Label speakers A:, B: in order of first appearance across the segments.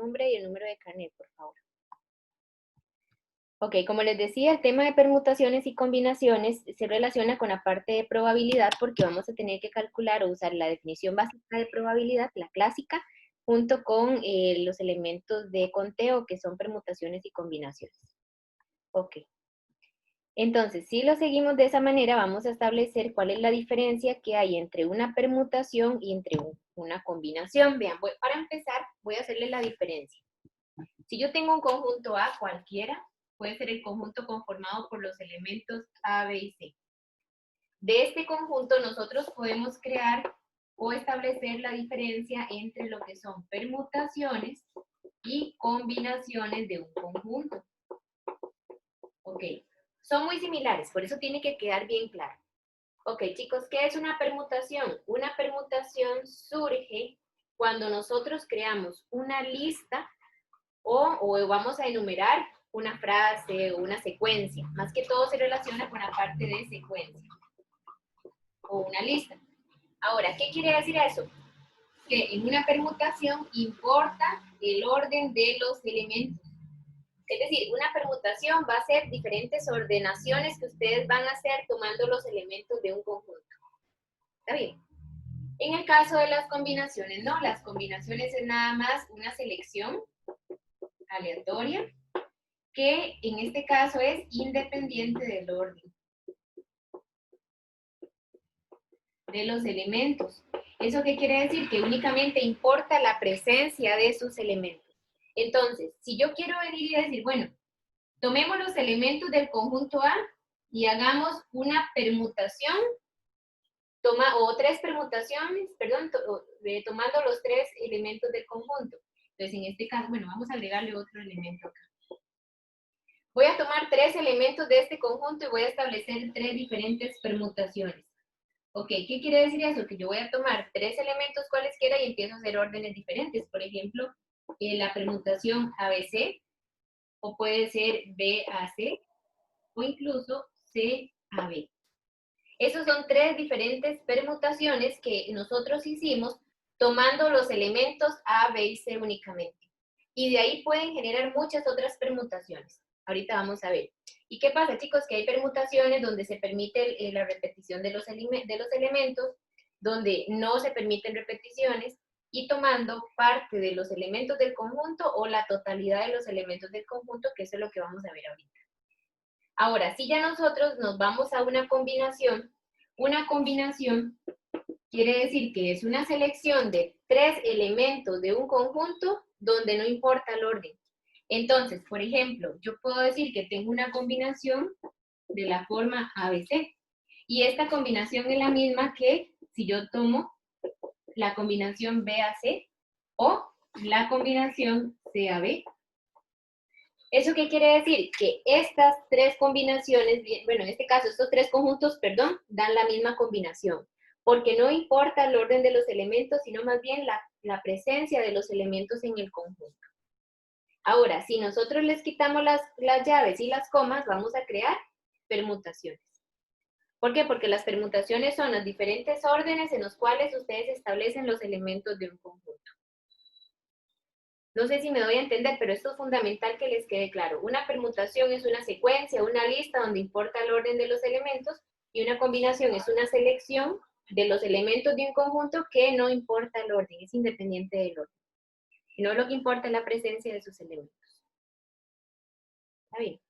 A: nombre y el número de carnet, por favor. Ok, como les decía, el tema de permutaciones y combinaciones se relaciona con la parte de probabilidad porque vamos a tener que calcular o usar la definición básica de probabilidad, la clásica, junto con los elementos de conteo que son permutaciones y combinaciones. Ok. Entonces, si lo seguimos de esa manera, vamos a establecer cuál es la diferencia que hay entre una permutación y entre una combinación. Vean, para empezar, voy a hacerle la diferencia. Si yo tengo un conjunto A cualquiera, puede ser el conjunto conformado por los elementos A, B y C. De este conjunto nosotros podemos crear o establecer la diferencia entre lo que son permutaciones y combinaciones de un conjunto. Ok, son muy similares, por eso tiene que quedar bien claro. Ok, chicos, ¿qué es una permutación? Una permutación surge cuando nosotros creamos una lista o vamos a enumerar una frase o una secuencia. Más que todo se relaciona con la parte de secuencia o una lista. Ahora, ¿qué quiere decir eso? Que en una permutación importa el orden de los elementos. Es decir, una permutación va a ser diferentes ordenaciones que ustedes van a hacer tomando los elementos de un conjunto. ¿Está bien? En el caso de las combinaciones, no. Las combinaciones es nada más una selección aleatoria que en este caso es independiente del orden de los elementos. ¿Eso qué quiere decir? Que únicamente importa la presencia de sus elementos. Entonces, si yo quiero venir y decir, bueno, tomemos los elementos del conjunto A y hagamos una permutación, o tres permutaciones, perdón, tomando los tres elementos del conjunto. Entonces, en este caso, bueno, vamos a agregarle otro elemento acá. Voy a tomar tres elementos de este conjunto y voy a establecer tres diferentes permutaciones. Ok, ¿qué quiere decir eso? Que yo voy a tomar tres elementos cualesquiera y empiezo a hacer órdenes diferentes. Por ejemplo, la permutación ABC, o puede ser BAC, o incluso CAB. Esos son tres diferentes permutaciones que nosotros hicimos tomando los elementos A, B y C únicamente. Y de ahí pueden generar muchas otras permutaciones. Ahorita vamos a ver. ¿Y qué pasa, chicos? Que hay permutaciones donde se permite la repetición de los elementos, donde no se permiten repeticiones, y tomando parte de los elementos del conjunto o la totalidad de los elementos del conjunto, que eso es lo que vamos a ver ahorita. Ahora, si ya nosotros nos vamos a una combinación quiere decir que es una selección de tres elementos de un conjunto donde no importa el orden. Entonces, por ejemplo, yo puedo decir que tengo una combinación de la forma ABC. Y esta combinación es la misma que si yo tomo la combinación BAC o la combinación CAB. ¿Eso qué quiere decir? Que estas tres combinaciones, bueno, en este caso, estos tres conjuntos, perdón, dan la misma combinación. Porque no importa el orden de los elementos, sino más bien la presencia de los elementos en el conjunto. Ahora, si nosotros les quitamos las llaves y las comas, vamos a crear permutaciones. ¿Por qué? Porque las permutaciones son los diferentes órdenes en los cuales ustedes establecen los elementos de un conjunto. No sé si me doy a entender, pero esto es fundamental que les quede claro. Una permutación es una secuencia, una lista donde importa el orden de los elementos, y una combinación es una selección de los elementos de un conjunto que no importa el orden, es independiente del orden. Y no lo que importa es la presencia de sus elementos. ¿Está bien?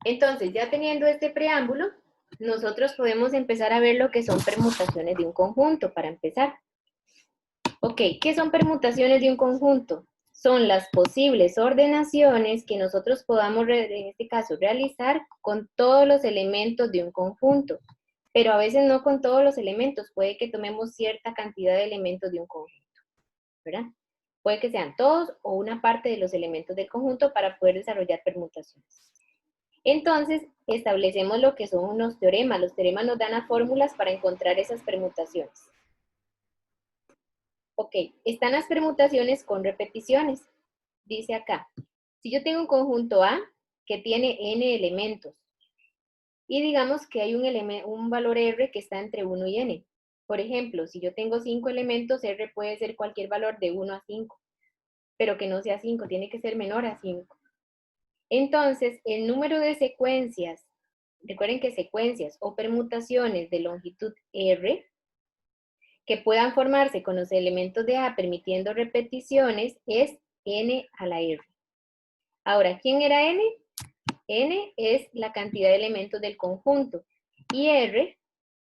A: Entonces, ya teniendo este preámbulo, nosotros podemos empezar a ver lo que son permutaciones de un conjunto, para empezar. Ok, ¿qué son permutaciones de un conjunto? Son las posibles ordenaciones que nosotros podamos, en este caso, realizar con todos los elementos de un conjunto. Pero a veces no con todos los elementos, puede que tomemos cierta cantidad de elementos de un conjunto, ¿verdad? Puede que sean todos o una parte de los elementos del conjunto para poder desarrollar permutaciones. Entonces, establecemos lo que son unos teoremas. Los teoremas nos dan las fórmulas para encontrar esas permutaciones. Ok, están las permutaciones con repeticiones. Dice acá, si yo tengo un conjunto A que tiene n elementos, y digamos que hay un valor R que está entre 1 y n. Por ejemplo, si yo tengo 5 elementos, R puede ser cualquier valor de 1 a 5. pero que no sea 5, tiene que ser menor a 5. Entonces, el número de secuencias, recuerden que secuencias o permutaciones de longitud R que puedan formarse con los elementos de A permitiendo repeticiones es n a la R. Ahora, ¿quién era n? N es la cantidad de elementos del conjunto y R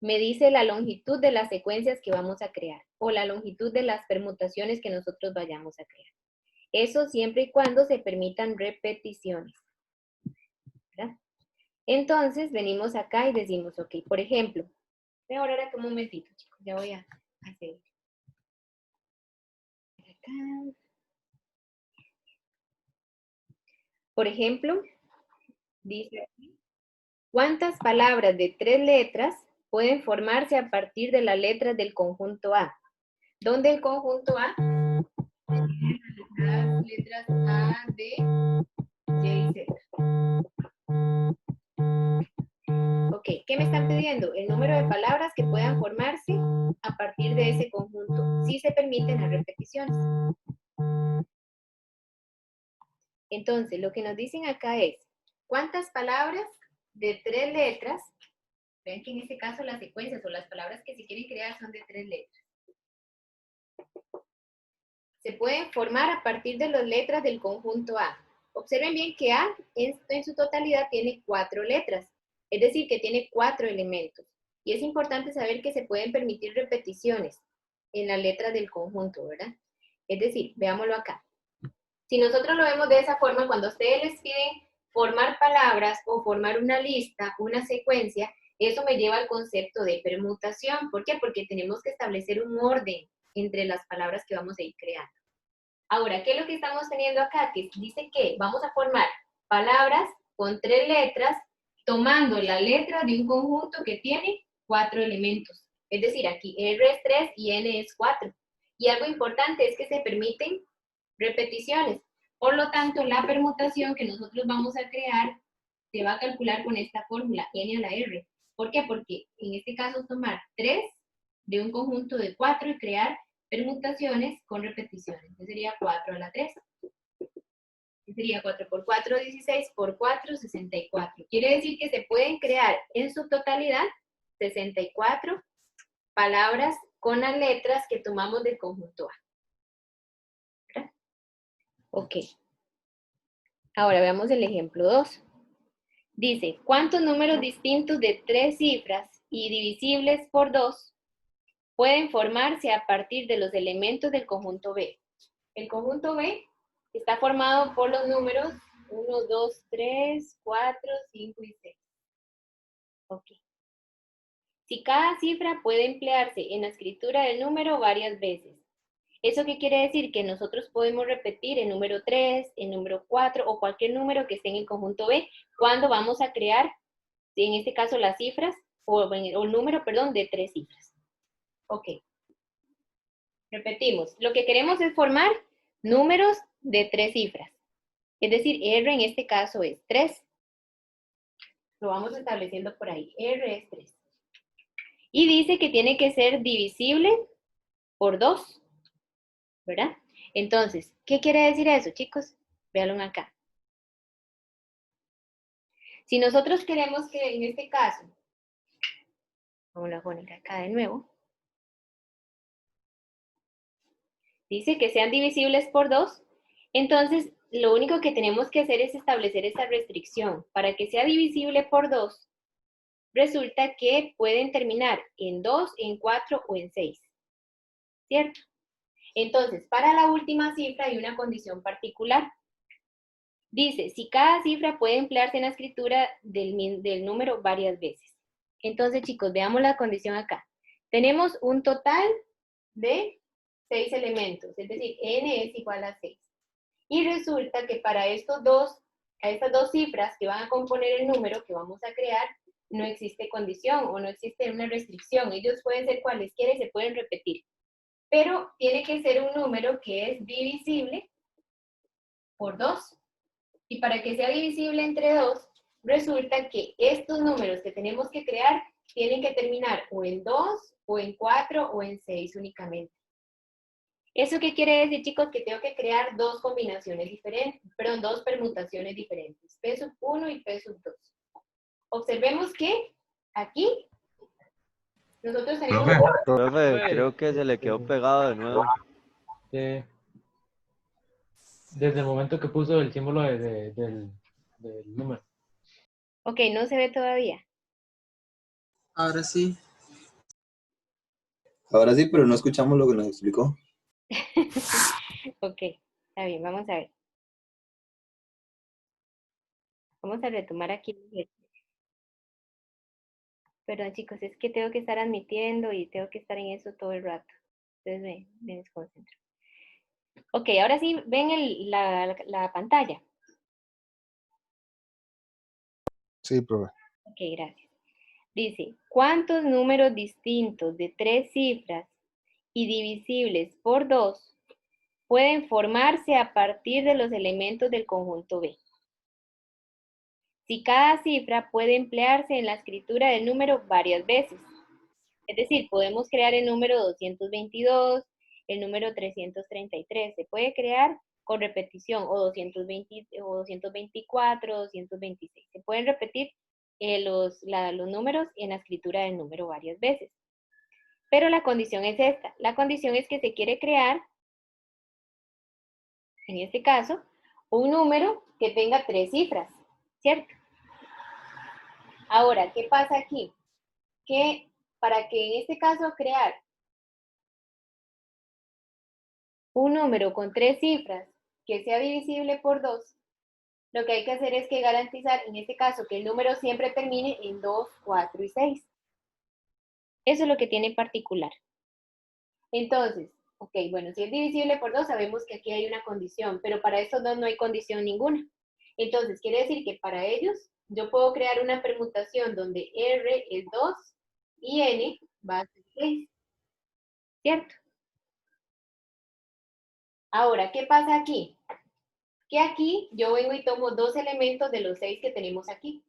A: me dice la longitud de las secuencias que vamos a crear o la longitud de las permutaciones que nosotros vayamos a crear. Eso siempre y cuando se permitan repeticiones, ¿verdad? Entonces, venimos acá y decimos, ok, por ejemplo, voy a orar acá un momentito, chicos, ya voy a hacer. Acá. Por ejemplo, dice, ¿cuántas palabras de 3 letras pueden formarse a partir de las letras del conjunto A? ¿Dónde el conjunto A? Las letras A, D, Y, Z. Ok, ¿qué me están pidiendo? El número de palabras que puedan formarse a partir de ese conjunto. Si se permiten las repeticiones. Entonces, lo que nos dicen acá es, ¿cuántas palabras de 3 letras? Ven que en este caso las secuencias o las palabras que se quieren crear son de 3 letras. Se pueden formar a partir de las letras del conjunto A. Observen bien que A en su totalidad tiene 4 letras, es decir, que tiene 4 elementos. Y es importante saber que se pueden permitir repeticiones en las letras del conjunto, ¿verdad? Es decir, veámoslo acá. Si nosotros lo vemos de esa forma, cuando ustedes les piden formar palabras o formar una lista, una secuencia, eso me lleva al concepto de permutación. ¿Por qué? Porque tenemos que establecer un orden entre las palabras que vamos a ir creando. Ahora, ¿qué es lo que estamos teniendo acá? Que dice que vamos a formar palabras con 3 letras, tomando la letra de un conjunto que tiene 4 elementos. Es decir, aquí R es 3 y N es 4. Y algo importante es que se permiten repeticiones. Por lo tanto, la permutación que nosotros vamos a crear se va a calcular con esta fórmula, N a la R. ¿Por qué? Porque en este caso tomar 3 de un conjunto de 4 y crear permutaciones con repeticiones. Entonces sería 4 a la 3. Sería 4 por 4, 16, por 4, 64. Quiere decir que se pueden crear en su totalidad 64 palabras con las letras que tomamos del conjunto A. ¿Verdad? Ok. Ahora veamos el ejemplo 2. Dice, ¿cuántos números distintos de 3 cifras y divisibles por 2 pueden formarse a partir de los elementos del conjunto B? El conjunto B está formado por los números 1, 2, 3, 4, 5 y 6. Ok. Si cada cifra puede emplearse en la escritura del número varias veces, ¿eso qué quiere decir? Que nosotros podemos repetir el número 3, el número 4 o cualquier número que esté en el conjunto B cuando vamos a crear, en este caso, las cifras o el número, perdón, de 3 cifras. Ok. Repetimos. Lo que queremos es formar números de 3 cifras. Es decir, R en este caso es 3. Lo vamos estableciendo por ahí. R es 3. Y dice que tiene que ser divisible por 2. ¿Verdad? Entonces, ¿qué quiere decir eso, chicos? Véanlo acá. Si nosotros queremos que en este caso, vamos a poner acá de nuevo, dice que sean divisibles por 2, entonces lo único que tenemos que hacer es establecer esa restricción. Para que sea divisible por 2, resulta que pueden terminar en 2, en 4 o en 6. ¿Cierto? Entonces, para la última cifra hay una condición particular. Dice, si cada cifra puede emplearse en la escritura del número varias veces. Entonces, chicos, veamos la condición acá. Tenemos un total de 6 elementos, es decir, n es igual a 6. Y resulta que para estas dos cifras que van a componer el número que vamos a crear, no existe condición o no existe una restricción. Ellos pueden ser cualesquiera y se pueden repetir. Pero tiene que ser un número que es divisible por 2. Y para que sea divisible entre 2, resulta que estos números que tenemos que crear tienen que terminar o en 2, o en 4, o en 6 únicamente. ¿Eso qué quiere decir, chicos? Que tengo que crear dos combinaciones diferentes, perdón, dos permutaciones diferentes, P sub 1 y P sub 2. Observemos que aquí nosotros tenemos...
B: Profe,
C: Profe,
D: Pues,
C: creo que se le quedó pegado de nuevo.
D: desde el momento que puso el símbolo del número.
A: Ok, no se ve todavía.
B: ahora sí. Ahora sí, pero no escuchamos lo que nos explicó.
A: Ok, está bien, vamos a ver. Vamos a retomar aquí. Perdón, chicos, es que tengo que estar admitiendo y tengo que estar en eso todo el rato. Entonces me desconcentro. Ok, ahora sí, ven la pantalla.
E: Sí, profe.
A: Ok, gracias. Dice, ¿cuántos números distintos de 3 cifras y divisibles por 2 pueden formarse a partir de los elementos del conjunto B? Si cada cifra puede emplearse en la escritura del número varias veces. Es decir, podemos crear el número 222, el número 333. Se puede crear con repetición, o 220, o 224, 226. Se pueden repetir los números en la escritura del número varias veces. Pero la condición es esta. La condición es que se quiere crear, en este caso, un número que tenga 3 cifras, ¿cierto? Ahora, ¿qué pasa aquí? Que para que en este caso crear un número con 3 cifras que sea divisible por 2, lo que hay que hacer es que garantizar, en este caso, que el número siempre termine en 2, 4 y 6. Eso es lo que tiene particular. Entonces, ok, bueno, si es divisible por 2, sabemos que aquí hay una condición, pero para estos dos no hay condición ninguna. Entonces, quiere decir que para ellos yo puedo crear una permutación donde R es 2 y N va a ser 6, ¿cierto? Ahora, ¿qué pasa aquí? Que aquí yo vengo y tomo dos elementos de los 6 que tenemos aquí.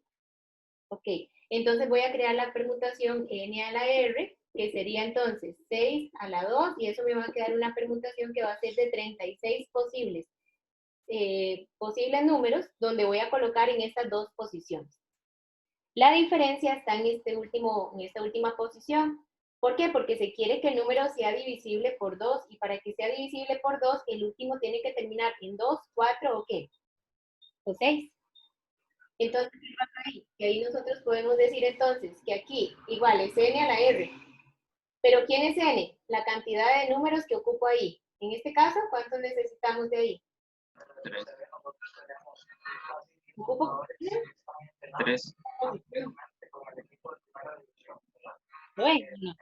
A: Ok, entonces voy a crear la permutación N a la R, que sería entonces 6 a la 2, y eso me va a quedar una permutación que va a ser de 36 posibles números, donde voy a colocar en estas dos posiciones. La diferencia está en esta última posición. ¿Por qué? Porque se quiere que el número sea divisible por 2, y para que sea divisible por 2, el último tiene que terminar en 2, 4 o ¿qué? O 6. Entonces, ¿qué pasa ahí? Que ahí nosotros podemos decir entonces que aquí igual es n a la r. Pero ¿quién es n? La cantidad de números que ocupo ahí. En este caso, ¿cuántos necesitamos de ahí?
F: 3.
A: ¿Ocupo?
F: 3.
A: No es, no.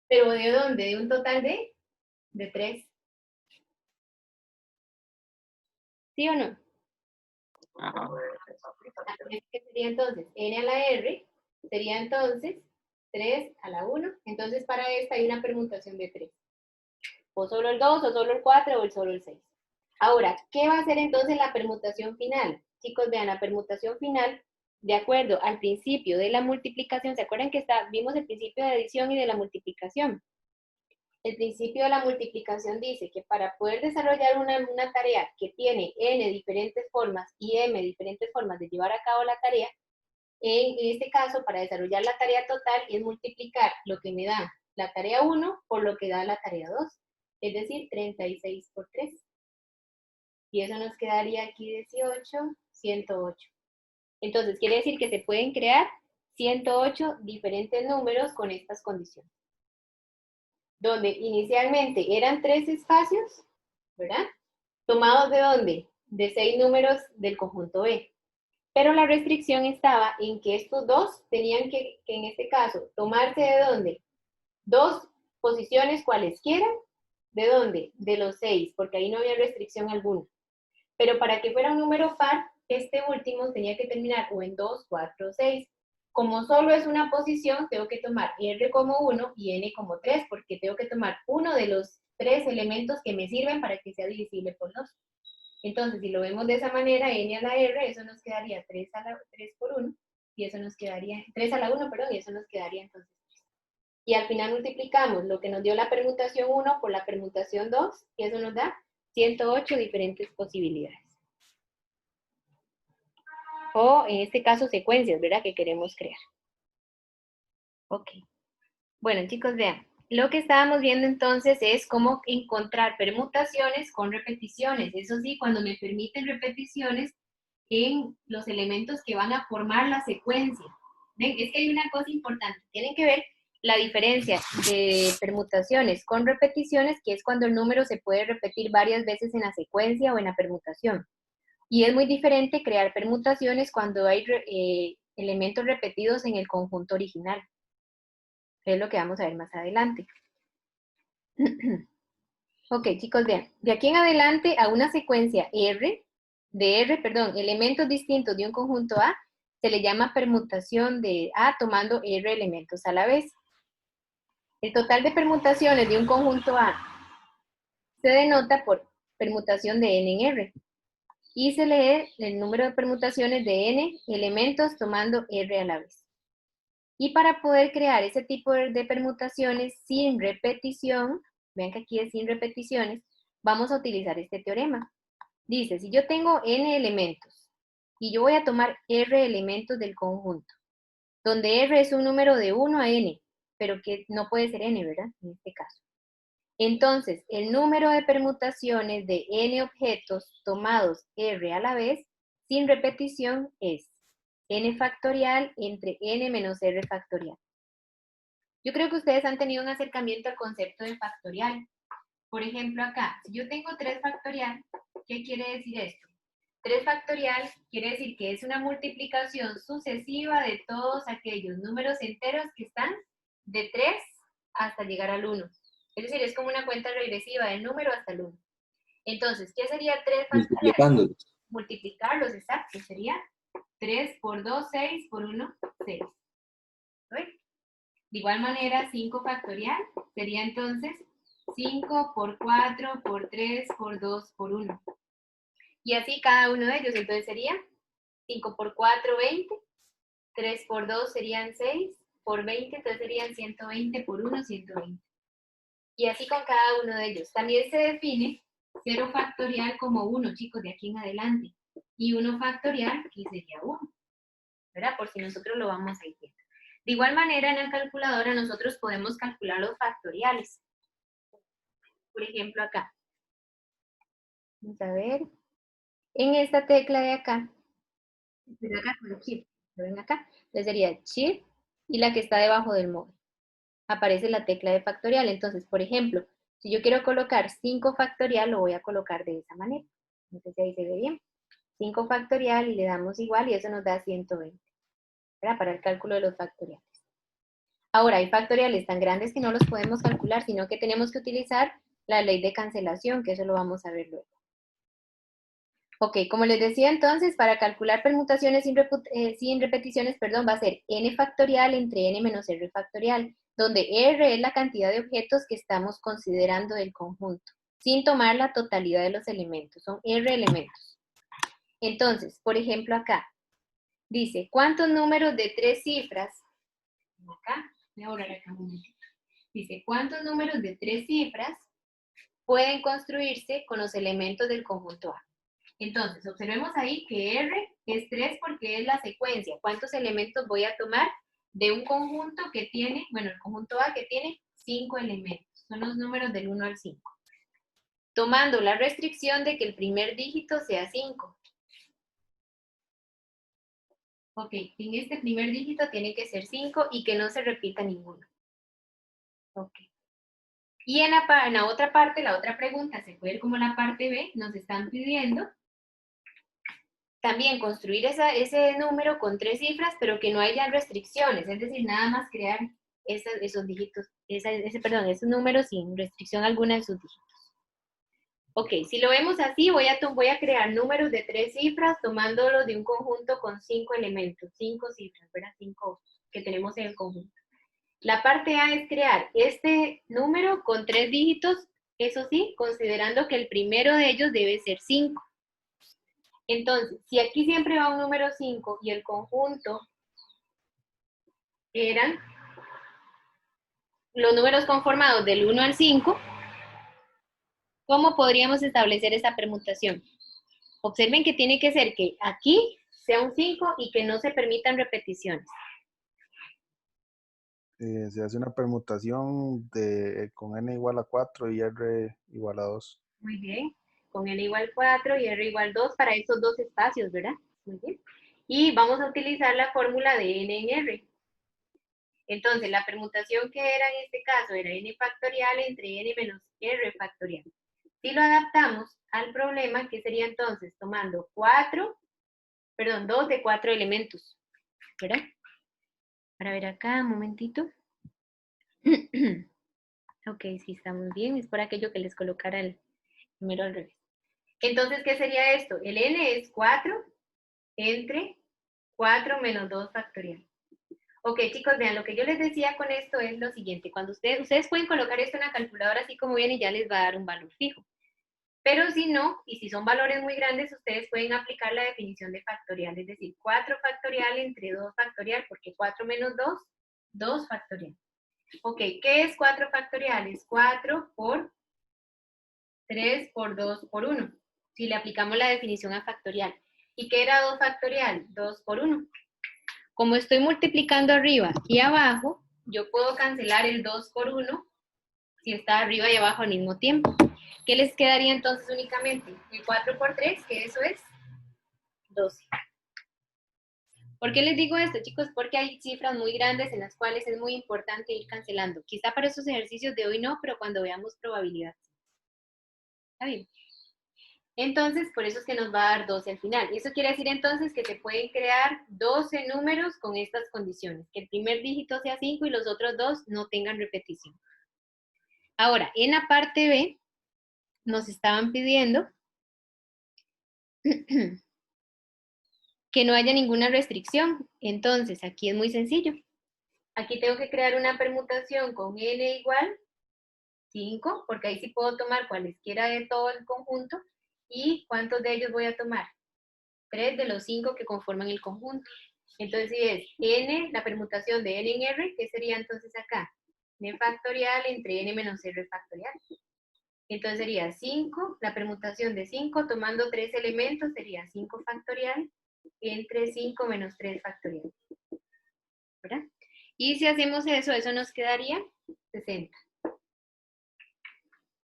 A: ¿Pero de dónde? ¿De un total de 3? ¿Sí o no?
F: Ajá.
A: ¿Qué sería entonces? N a la R sería entonces 3 a la 1. Entonces para esta hay una permutación de 3. O solo el 2, o solo el 4, o solo el 6. Ahora, ¿qué va a ser entonces la permutación final? Chicos, vean, la permutación final, de acuerdo al principio de la multiplicación, ¿se acuerdan que vimos el principio de adición y de la multiplicación? El principio de la multiplicación dice que para poder desarrollar una tarea que tiene n diferentes formas y m diferentes formas de llevar a cabo la tarea, en este caso, para desarrollar la tarea total, es multiplicar lo que me da la tarea 1 por lo que da la tarea 2, es decir, 36 por 3. Y eso nos quedaría aquí 18, 108. Entonces, quiere decir que se pueden crear 108 diferentes números con estas condiciones. Donde inicialmente eran 3 espacios, ¿verdad? ¿Tomados de dónde? De 6 números del conjunto B. Pero la restricción estaba en que estos dos tenían que en este caso, tomarse de dónde? Dos posiciones cualesquiera. ¿De dónde? De los 6, porque ahí no había restricción alguna. Pero para que fuera un número par, este último tenía que terminar o en 2, 4 o 6. Como solo es una posición, tengo que tomar R como 1 y N como 3, porque tengo que tomar uno de los 3 elementos que me sirven para que sea divisible por 2. Entonces, si lo vemos de esa manera, N a la R, eso nos quedaría 3 por 1, y eso nos quedaría, 3 a la 1, perdón, y eso nos quedaría entonces y al final multiplicamos lo que nos dio la permutación 1 por la permutación 2, y eso nos da 108 diferentes posibilidades. O en este caso secuencias, ¿verdad? Que queremos crear. Ok. Bueno, chicos, vean. Lo que estábamos viendo entonces es cómo encontrar permutaciones con repeticiones. Eso sí, cuando me permiten repeticiones en los elementos que van a formar la secuencia. ¿Ven? Es que hay una cosa importante. Tienen que ver la diferencia de permutaciones con repeticiones, que es cuando el número se puede repetir varias veces en la secuencia o en la permutación. Y es muy diferente crear permutaciones cuando hay elementos repetidos en el conjunto original. Es lo que vamos a ver más adelante. Ok, chicos, vean. De aquí en adelante a una secuencia elementos distintos de un conjunto A, se le llama permutación de A tomando R elementos a la vez. El total de permutaciones de un conjunto A se denota por permutación de N en R. Y se lee el número de permutaciones de N elementos tomando R a la vez. Y para poder crear ese tipo de permutaciones sin repetición, vean que aquí es sin repeticiones, vamos a utilizar este teorema. Dice, si yo tengo N elementos y yo voy a tomar R elementos del conjunto, donde R es un número de 1 a N, pero que no puede ser N, ¿verdad? En este caso. Entonces, el número de permutaciones de N objetos tomados R a la vez, sin repetición, es N factorial entre N menos R factorial. Yo creo que ustedes han tenido un acercamiento al concepto de factorial. Por ejemplo, acá, si yo tengo 3 factorial, ¿qué quiere decir esto? 3 factorial quiere decir que es una multiplicación sucesiva de todos aquellos números enteros que están de 3 hasta llegar al 1. Es decir, es como una cuenta regresiva del número hasta el 1. Entonces, ¿qué sería 3 factorial?
B: Multiplicándolos.
A: Multiplicarlos, exacto. Sería 3 por 2, 6, por 1, 6. ¿Ven? De igual manera, 5 factorial sería entonces 5 por 4, por 3, por 2, por 1. Y así cada uno de ellos. Entonces sería 5 por 4, 20. 3 por 2 serían 6. Por 20, entonces serían 120 por 1, 120. Y así con cada uno de ellos. También se define 0 factorial como 1, chicos, de aquí en adelante. Y 1 factorial, que sería 1. ¿Verdad? Por si nosotros lo vamos a ir viendo. De igual manera, en la calculadora nosotros podemos calcular los factoriales. Por ejemplo, acá. Vamos a ver. En esta tecla de acá, pero acá con el chip, ven acá, entonces sería chip y la que está debajo del móvil. Aparece la tecla de factorial. Entonces, por ejemplo, si yo quiero colocar 5 factorial, lo voy a colocar de esa manera. No sé si ahí se ve bien. 5 factorial y le damos igual y eso nos da 120. ¿Verdad? Para el cálculo de los factoriales. Ahora, hay factoriales tan grandes que no los podemos calcular, sino que tenemos que utilizar la ley de cancelación, que eso lo vamos a ver luego. Ok, como les decía entonces, para calcular permutaciones sin repeticiones, va a ser n factorial entre n menos r factorial, donde r es la cantidad de objetos que estamos considerando del conjunto, sin tomar la totalidad de los elementos, son r elementos. Entonces, por ejemplo acá, dice, ¿cuántos números de 3 cifras? Acá, voy a borrar acá un momentito. Dice, ¿cuántos números de 3 cifras pueden construirse con los elementos del conjunto A? Entonces, observemos ahí que R es 3 porque es la secuencia. ¿Cuántos elementos voy a tomar de un conjunto que tiene, bueno, el conjunto A que tiene 5 elementos? Son los números del 1 al 5. Tomando la restricción de que el primer dígito sea 5. Ok, en este primer dígito tiene que ser 5 y que no se repita ninguno. Ok. Y en la otra parte, la otra pregunta, se puede ver como la parte B, nos están pidiendo también construir ese número con 3 cifras, pero que no haya restricciones, es decir, nada más crear esos dígitos, esos números sin restricción alguna de sus dígitos. Ok, si lo vemos así, voy a crear números de 3 cifras tomándolos de un conjunto con 5 elementos, 5 cifras, ¿verdad? 5 que tenemos en el conjunto. La parte A es crear este número con 3 dígitos, eso sí, considerando que el primero de ellos debe ser 5. Entonces, si aquí siempre va un número 5 y el conjunto eran los números conformados del 1 al 5, ¿cómo podríamos establecer esa permutación? Observen que tiene que ser que aquí sea un 5 y que no se permitan repeticiones.
E: Se hace una permutación con n igual a 4 y r igual a 2.
A: Muy bien. Con n igual 4 y r igual 2 para esos dos espacios, ¿verdad? Muy bien. Y vamos a utilizar la fórmula de n en r. Entonces, la permutación que era en este caso era n factorial entre n menos r factorial. Si lo adaptamos al problema, ¿qué sería entonces? Tomando 2 de 4 elementos, ¿verdad? Para ver acá, un momentito. Ok, sí, está muy bien. Es por aquello que les colocara el número al revés. Entonces, ¿qué sería esto? El n es 4 entre 4 menos 2 factorial. Ok, chicos, vean, lo que yo les decía con esto es lo siguiente. Cuando ustedes pueden colocar esto en la calculadora así como viene y ya les va a dar un valor fijo. Pero si no, y si son valores muy grandes, ustedes pueden aplicar la definición de factorial, es decir, 4 factorial entre 2 factorial, porque 4 menos 2, 2 factorial. Ok, ¿qué es 4 factorial? Es 4 por 3 por 2 por 1. Si le aplicamos la definición a factorial. ¿Y qué era 2 factorial? 2 por 1. Como estoy multiplicando arriba y abajo, yo puedo cancelar el 2 por 1 si está arriba y abajo al mismo tiempo. ¿Qué les quedaría entonces únicamente? El 4 por 3, que eso es 12. ¿Por qué les digo esto, chicos? Porque hay cifras muy grandes en las cuales es muy importante ir cancelando. Quizá para estos ejercicios de hoy no, pero cuando veamos probabilidad. ¿Está bien? Entonces, por eso es que nos va a dar 12 al final. Y eso quiere decir entonces que se pueden crear 12 números con estas condiciones. Que el primer dígito sea 5 y los otros dos no tengan repetición. Ahora, en la parte B, nos estaban pidiendo que no haya ninguna restricción. Entonces, aquí es muy sencillo. Aquí tengo que crear una permutación con n igual 5, porque ahí sí puedo tomar cualesquiera de todo el conjunto. ¿Y cuántos de ellos voy a tomar? 3 de los 5 que conforman el conjunto. Entonces, si es n, la permutación de n en r, ¿qué sería entonces acá? N factorial entre n menos r factorial. Entonces sería 5, la permutación de 5, tomando 3 elementos, sería 5 factorial entre 5 menos 3 factorial. ¿Verdad? Y si hacemos eso, eso nos quedaría 60.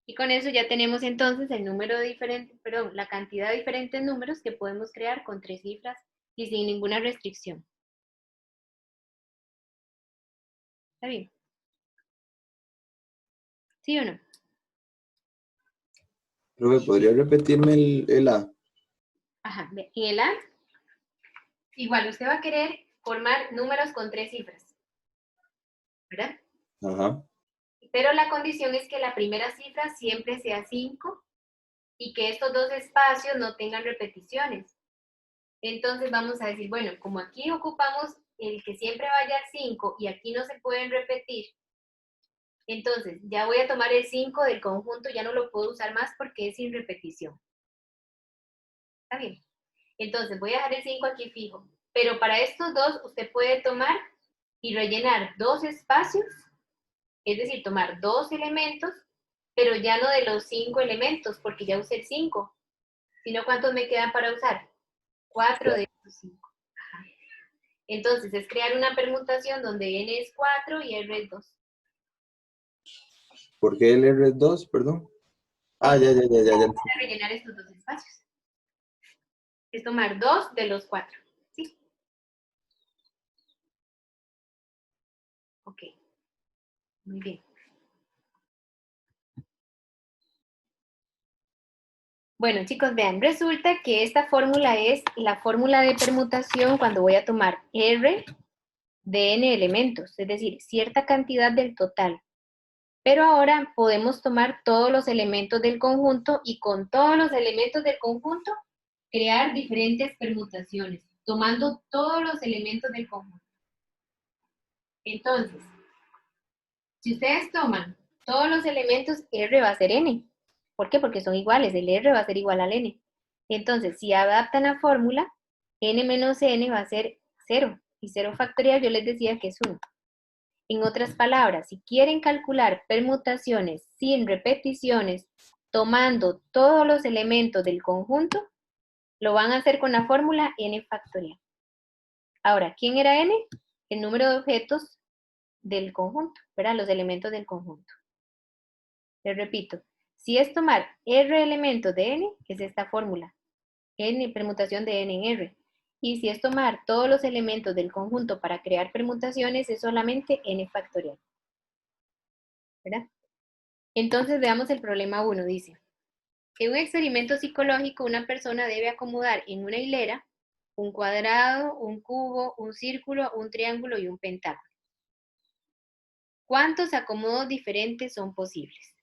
A: Y con eso ya tenemos entonces el número diferente, perdón, la cantidad de diferentes números que podemos crear con 3 cifras y sin ninguna restricción. ¿Está bien? ¿Sí o no?
B: Profe, ¿podría repetirme el A?
A: Ajá, en el A, igual usted va a querer formar números con 3 cifras, ¿verdad?
B: Ajá.
A: Pero la condición es que la primera cifra siempre sea 5 y que estos dos espacios no tengan repeticiones. Entonces vamos a decir, bueno, como aquí ocupamos el que siempre vaya al 5 y aquí no se pueden repetir, entonces ya voy a tomar el 5 del conjunto, ya no lo puedo usar más porque es sin repetición. ¿Está bien? Entonces voy a dejar el 5 aquí fijo. Pero para estos dos usted puede tomar y rellenar 2 espacios, es decir, tomar 2 elementos, pero ya no de los 5 elementos, porque ya usé el 5. Sino, ¿cuántos me quedan para usar? 4 de estos 5. Entonces, es crear una permutación donde n es 4 y r es 2.
B: ¿Por qué el R es 2? Perdón. Ah, ya.
A: Para rellenar estos 2 espacios. Es tomar 2 de los 4. ¿Sí? Ok. Muy bien. Bueno, chicos, vean, resulta que esta fórmula es la fórmula de permutación cuando voy a tomar R de n elementos, es decir, cierta cantidad del total. Pero ahora podemos tomar todos los elementos del conjunto y con todos los elementos del conjunto crear diferentes permutaciones, tomando todos los elementos del conjunto. Entonces, si ustedes toman todos los elementos, R va a ser n. ¿Por qué? Porque son iguales, el R va a ser igual al n. Entonces, si adaptan la fórmula, n menos n va a ser 0. Y 0 factorial yo les decía que es 1. En otras palabras, si quieren calcular permutaciones sin repeticiones, tomando todos los elementos del conjunto, lo van a hacer con la fórmula n factorial. Ahora, ¿quién era n? El número de objetos del conjunto, ¿verdad? Los elementos del conjunto. Les repito, si es tomar r elementos de n, es esta fórmula. N, permutación de n en r. Y si es tomar todos los elementos del conjunto para crear permutaciones, es solamente n factorial. ¿Verdad? Entonces veamos el problema 1, dice. En un experimento psicológico, una persona debe acomodar en una hilera un cuadrado, un cubo, un círculo, un triángulo y un pentágono. ¿Cuántos acomodos diferentes son posibles?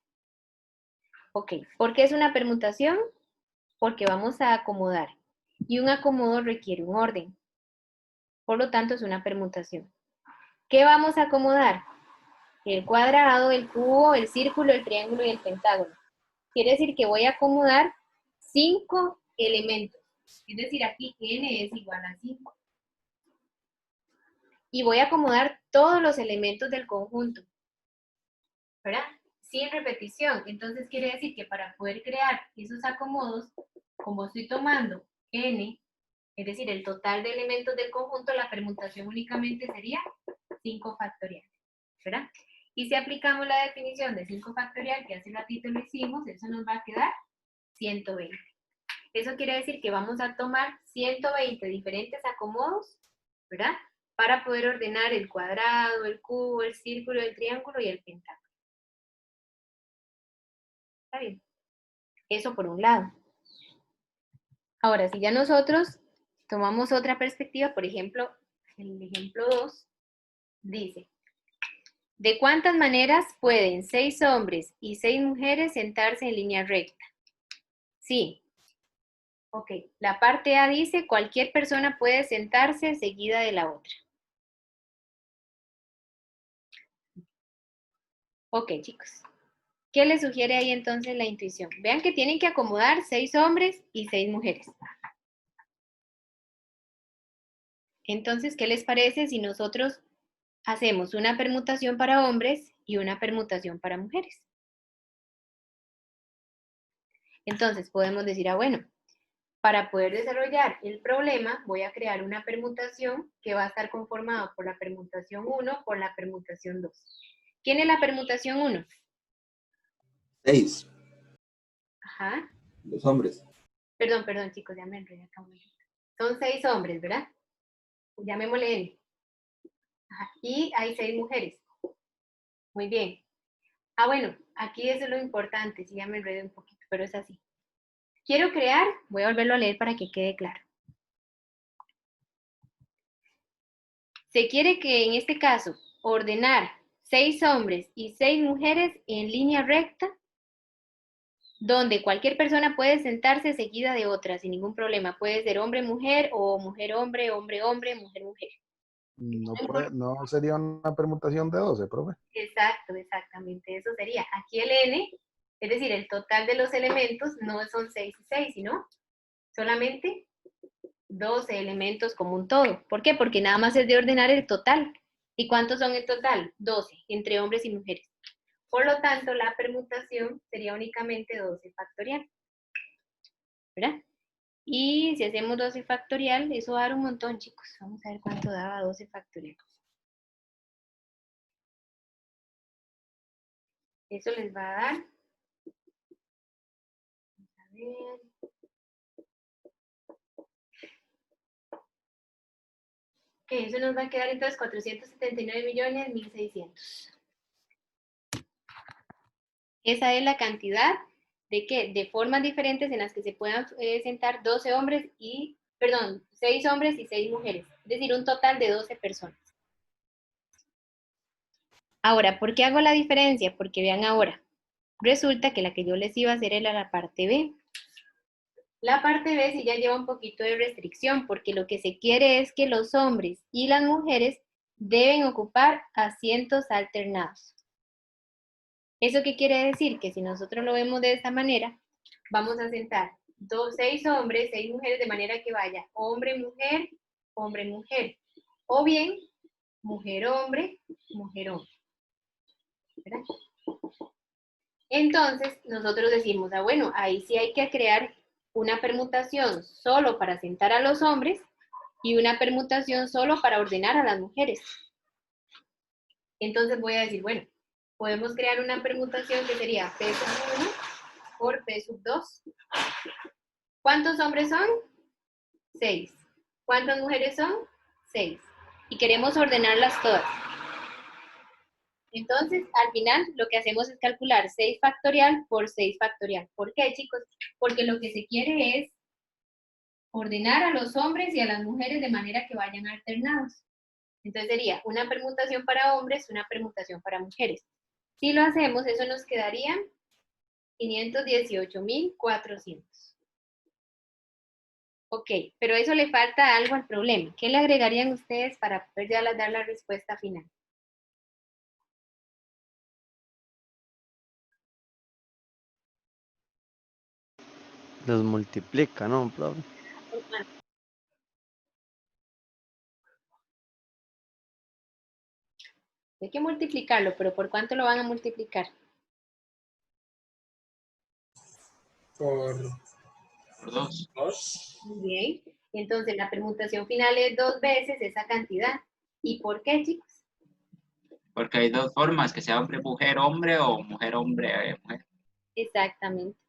A: Ok, ¿por qué es una permutación? Porque vamos a acomodar. Y un acomodo requiere un orden. Por lo tanto, es una permutación. ¿Qué vamos a acomodar? El cuadrado, el cubo, el círculo, el triángulo y el pentágono. Quiere decir que voy a acomodar 5 elementos. Es decir, aquí n es igual a 5. Y voy a acomodar todos los elementos del conjunto, ¿verdad? Sin repetición. Entonces quiere decir que para poder crear esos acomodos, como estoy tomando n, es decir, el total de elementos del conjunto, la permutación únicamente sería 5 factorial, ¿verdad? Y si aplicamos la definición de 5 factorial, que hace ratito lo hicimos, eso nos va a quedar 120. Eso quiere decir que vamos a tomar 120 diferentes acomodos, ¿verdad? Para poder ordenar el cuadrado, el cubo, el círculo, el triángulo y el pentágono. ¿Está bien? Eso por un lado. Ahora, si ya nosotros tomamos otra perspectiva, por ejemplo, el ejemplo 2, dice, ¿de cuántas maneras pueden 6 hombres y 6 mujeres sentarse en línea recta? Sí. Ok, la parte A dice, cualquier persona puede sentarse seguida de la otra. Ok, chicos. ¿Qué les sugiere ahí entonces la intuición? Vean que tienen que acomodar 6 hombres y 6 mujeres. Entonces, ¿qué les parece si nosotros hacemos una permutación para hombres y una permutación para mujeres? Entonces, podemos decir, bueno, para poder desarrollar el problema, voy a crear una permutación que va a estar conformada por la permutación 1 por la permutación 2. ¿Quién es la permutación 1?
B: 6.
A: Ajá.
B: Los hombres.
A: Perdón, chicos, ya me enredé acá un momento. Son 6 hombres, ¿verdad? Llamémosle N. Ajá. Y hay 6 mujeres. Muy bien. Bueno, aquí eso es lo importante, sí, ya me enredé un poquito, pero es así. Quiero crear, voy a volverlo a leer para que quede claro. Se quiere que en este caso ordenar 6 hombres y 6 mujeres en línea recta, donde cualquier persona puede sentarse seguida de otra sin ningún problema. Puede ser hombre-mujer o mujer-hombre, hombre-hombre, mujer-mujer.
E: No sería una permutación de 12, profe.
A: Exacto, exactamente, eso sería. Aquí el n, es decir, el total de los elementos no son 6 y 6, sino solamente 12 elementos como un todo. ¿Por qué? Porque nada más es de ordenar el total. ¿Y cuántos son el total? 12, entre hombres y mujeres. Por lo tanto, la permutación sería únicamente 12 factorial. ¿Verdad? Y si hacemos 12 factorial, eso va a dar un montón, chicos. Vamos a ver cuánto daba 12 factorial. Eso les va a dar. Vamos a ver. Ok, eso nos va a quedar entonces 479.100.600. Esa es la cantidad de que de formas diferentes en las que se puedan sentar 6 hombres y 6 mujeres. Es decir, un total de 12 personas. Ahora, ¿por qué hago la diferencia? Porque vean ahora. Resulta que la que yo les iba a hacer era la parte B. La parte B sí ya lleva un poquito de restricción, porque lo que se quiere es que los hombres y las mujeres deben ocupar asientos alternados. ¿Eso qué quiere decir? Que si nosotros lo vemos de esta manera, vamos a sentar 6 hombres, 6 mujeres, de manera que vaya hombre, mujer, hombre, mujer. O bien, mujer-hombre, mujer-hombre. ¿Verdad? Entonces, nosotros decimos, ah, bueno, ahí sí hay que crear una permutación solo para sentar a los hombres y una permutación solo para ordenar a las mujeres. Entonces voy a decir, bueno, podemos crear una permutación que sería P sub 1 por P sub 2. ¿Cuántos hombres son? 6. ¿Cuántas mujeres son? 6. Y queremos ordenarlas todas. Entonces, al final, lo que hacemos es calcular 6 factorial por 6 factorial. ¿Por qué, chicos? Porque lo que se quiere es ordenar a los hombres y a las mujeres de manera que vayan alternados. Entonces sería una permutación para hombres, una permutación para mujeres. Si lo hacemos, eso nos quedaría 518.400. Ok, pero eso le falta algo al problema. ¿Qué le agregarían ustedes para poder ya dar la respuesta final?
C: Los multiplica, ¿no, profe?
A: Hay que multiplicarlo, pero ¿por cuánto lo van a multiplicar?
G: Por
F: Por 2.
G: 2.
A: Muy bien. Entonces la permutación final es 2 veces esa cantidad. ¿Y por qué, chicos?
F: Porque hay dos formas, que sea hombre-mujer, hombre o mujer-hombre, mujer.
A: Exactamente.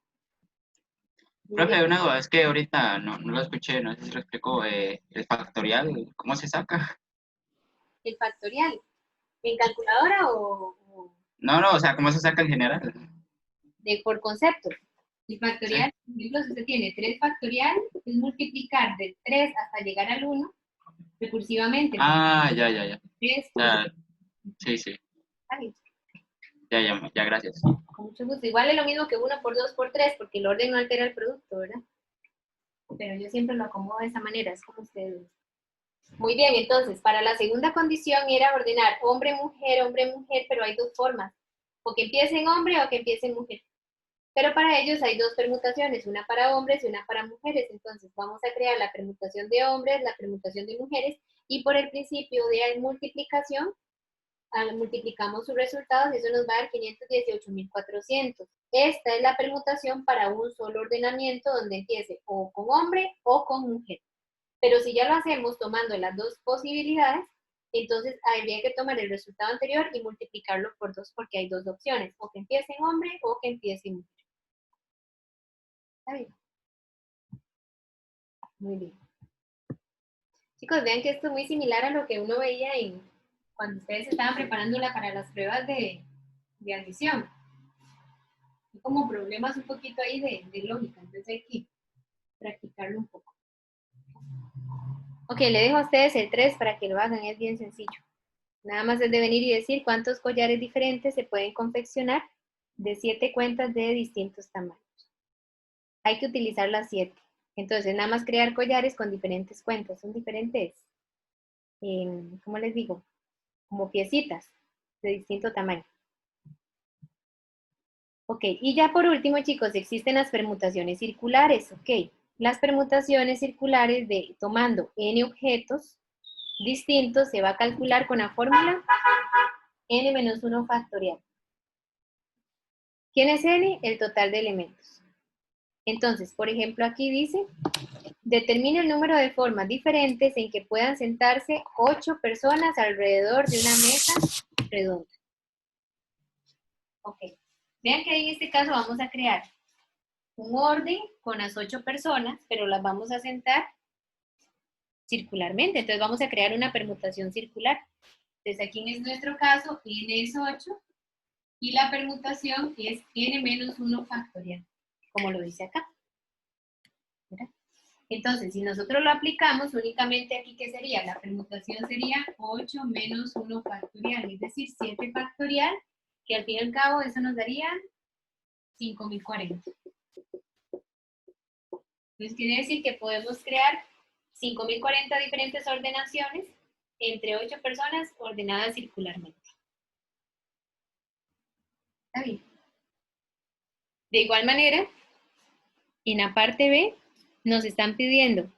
A: Muy
F: Profe,
A: bien.
F: una duda, es que ahorita no lo escuché, no sé si lo explicó, el factorial, ¿cómo se saca?
A: El factorial. ¿En calculadora o
F: No, o sea, ¿cómo se saca en general?
A: por concepto? El
F: Sí.
A: factorial, por ejemplo, si usted tiene 3 factorial, es multiplicar de 3 hasta llegar al 1 recursivamente.
F: Ah, ya.
A: 3
F: Ya, sí. Ya, gracias.
A: con mucho gusto. Igual es lo mismo que 1 por 2 por 3, porque el orden no altera el producto, ¿verdad? Pero yo siempre lo acomodo de esa manera, es como ustedes. Muy bien, entonces, para la segunda condición era ordenar hombre-mujer, pero hay dos formas. O que empiece en hombre o que empiece en mujer. Pero para ellos hay dos permutaciones, una para hombres y una para mujeres. Entonces vamos a crear la permutación de hombres, la permutación de mujeres, y por el principio de multiplicación, multiplicamos sus resultados y eso nos va a dar 518.400. Esta es la permutación para un solo ordenamiento donde empiece o con hombre o con mujer. Pero si ya lo hacemos tomando las dos posibilidades, entonces habría que tomar el resultado anterior y multiplicarlo por 2 porque hay dos opciones, o que empiece en hombre o que empiece en mujer. ¿Está bien? Muy bien. Chicos, vean que esto es muy similar a lo que uno veía cuando ustedes estaban preparándola para las pruebas de admisión. Hay como problemas un poquito ahí de lógica, entonces hay que practicarlo un poco. Ok, le dejo a ustedes el 3 para que lo hagan, es bien sencillo. Nada más es de venir y decir cuántos collares diferentes se pueden confeccionar de 7 cuentas de distintos tamaños. Hay que utilizar las 7. Entonces, nada más crear collares con diferentes cuentas. Son diferentes, ¿cómo les digo? Como piecitas de distinto tamaño. Ok, y ya por último, chicos, existen las permutaciones circulares. Ok, las permutaciones circulares de tomando n objetos distintos se va a calcular con la fórmula n-1 factorial. ¿Quién es n? El total de elementos. Entonces, por ejemplo, aquí dice, determine el número de formas diferentes en que puedan sentarse 8 personas alrededor de una mesa redonda. Ok, vean que en este caso vamos a crear un orden con las 8 personas, pero las vamos a sentar circularmente. Entonces vamos a crear una permutación circular. Entonces aquí en nuestro caso, n es 8 y la permutación es n-1 factorial, como lo dice acá. ¿Verdad? Entonces, si nosotros lo aplicamos, únicamente aquí, ¿qué sería? La permutación sería 8 menos 1 factorial, es decir, 7 factorial, que al fin y al cabo eso nos daría 5.040. Entonces, quiere decir que podemos crear 5.040 diferentes ordenaciones entre 8 personas ordenadas circularmente. ¿Está bien? De igual manera, en la parte B nos están pidiendo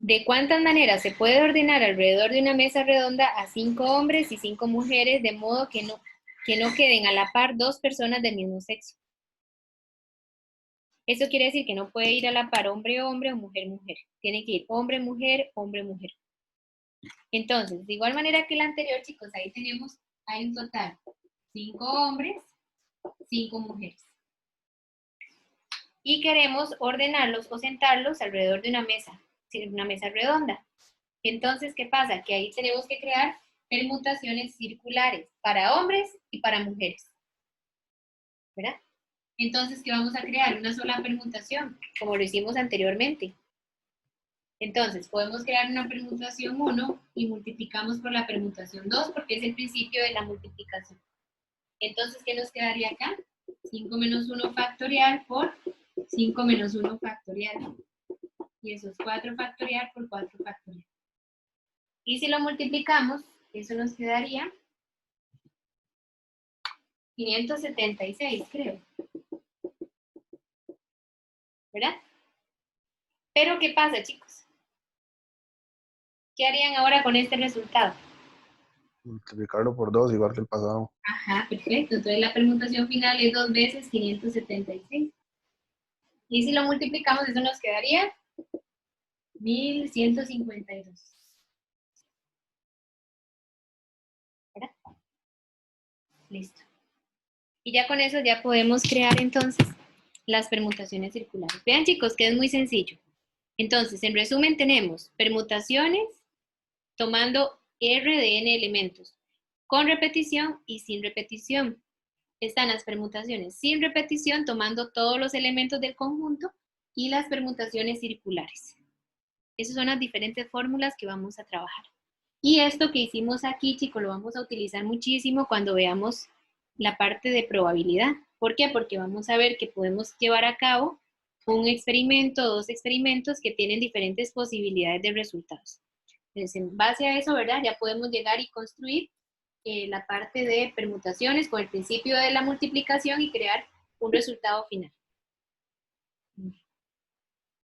A: ¿De cuántas maneras se puede ordenar alrededor de una mesa redonda a 5 hombres y 5 mujeres de modo que no queden a la par 2 personas del mismo sexo? Eso quiere decir que no puede ir a la par hombre-hombre o mujer-mujer. Tiene que ir hombre-mujer, hombre-mujer. Entonces, de igual manera que la anterior, chicos, ahí tenemos, hay un total 5 hombres, 5 mujeres. Y queremos ordenarlos o sentarlos alrededor de una mesa redonda. Entonces, ¿qué pasa? Que ahí tenemos que crear permutaciones circulares para hombres y para mujeres. ¿Verdad? Entonces, ¿qué vamos a crear? Una sola permutación, como lo hicimos anteriormente. Entonces, podemos crear una permutación 1 y multiplicamos por la permutación 2 porque es el principio de la multiplicación. Entonces, ¿qué nos quedaría acá? 5 menos 1 factorial por 5 menos 1 factorial. Y eso es 4 factorial por 4 factorial. Y si lo multiplicamos, eso nos quedaría 576, creo. ¿Verdad? Pero, ¿qué pasa, chicos? ¿Qué harían ahora con este resultado?
E: Multiplicarlo por 2, igual que el pasado.
A: Ajá, perfecto. Entonces la permutación final es 2 veces 576. Y si lo multiplicamos, eso nos quedaría 1152. ¿Verdad? Listo. Y ya con eso ya podemos crear entonces las permutaciones circulares. Vean, chicos, que es muy sencillo. Entonces, en resumen, tenemos permutaciones tomando R de n elementos, con repetición y sin repetición. Están las permutaciones sin repetición, tomando todos los elementos del conjunto, y las permutaciones circulares. Esas son las diferentes fórmulas que vamos a trabajar. Y esto que hicimos aquí, chicos, lo vamos a utilizar muchísimo cuando veamos la parte de probabilidad. ¿Por qué? Porque vamos a ver que podemos llevar a cabo un experimento, 2 experimentos que tienen diferentes posibilidades de resultados. Entonces, en base a eso, ¿verdad? Ya podemos llegar y construir la parte de permutaciones con el principio de la multiplicación y crear un resultado final.